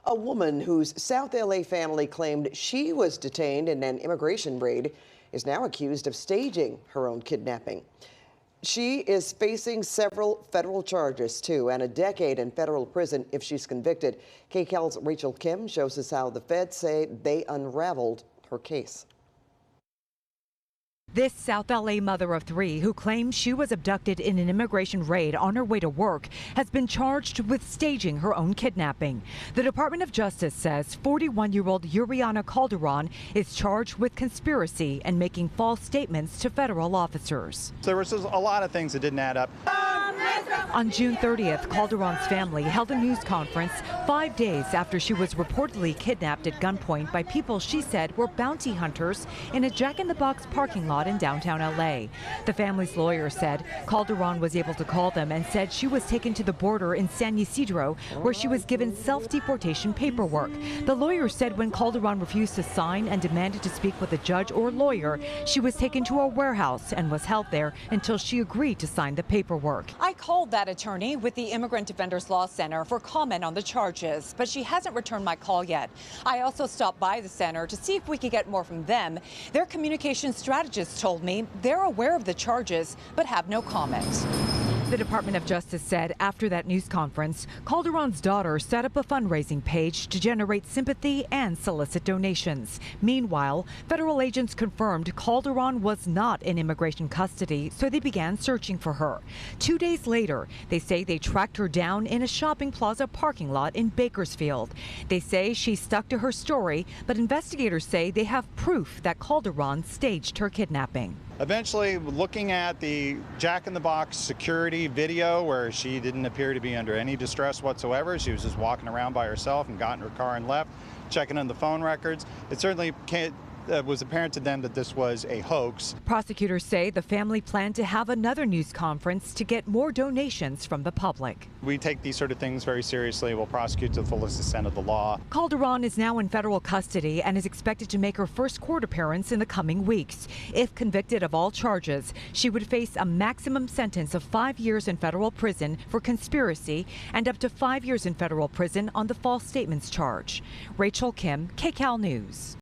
A woman whose South LA family claimed she was detained in an immigration raid is now accused of staging her own kidnapping. She is facing several federal charges, too, and a decade in federal prison if she's convicted. KCAL's Rachel Kim shows us how the feds say they unraveled her case. This South LA mother of three who claims she was abducted in an immigration raid on her way to work has been charged with staging her own kidnapping. The Department of Justice says 41-year-old Yuriana Calderon is charged with conspiracy and making false statements to federal officers. There was a lot of things that didn't add up. On June 30th, Calderon's family held a news conference 5 days after she was reportedly kidnapped at gunpoint by people she said were bounty hunters in a Jack-in-the-Box parking lot in downtown LA. The family's lawyer said Calderon was able to call them and said she was taken to the border in San Ysidro, where she was given self-deportation paperwork. The lawyer said when Calderon refused to sign and demanded to speak with a judge or lawyer, she was taken to a warehouse and was held there until she agreed to sign the paperwork. I called that attorney with the Immigrant Defenders Law Center for comment on the charges, but she hasn't returned my call yet. I also stopped by the center to see if we could get more from them. Their communication strategist told me they're aware of the charges, but have no comment. The Department of Justice said after that news conference, Calderon's daughter set up a fundraising page to generate sympathy and solicit donations. Meanwhile, federal agents confirmed Calderon was not in immigration custody, so they began searching for her. 2 days later, they say they tracked her down in a shopping plaza parking lot in Bakersfield. They say she stuck to her story, but investigators say they have proof that Calderon staged her kidnapping. Eventually, looking at the Jack-in-the-Box security video where she didn't appear to be under any distress whatsoever, she was just walking around by herself and got in her car and left, checking on the phone records, it certainly was apparent to them that this was a hoax. Prosecutors say the family planned to have another news conference to get more donations from the public. We take these sort of things very seriously. We'll prosecute to the fullest extent of the law. Calderon is now in federal custody and is expected to make her first court appearance in the coming weeks. If convicted of all charges, she would face a maximum sentence of 5 years in federal prison for conspiracy and up to 5 years in federal prison on the false statements charge. Rachel Kim, KCAL News.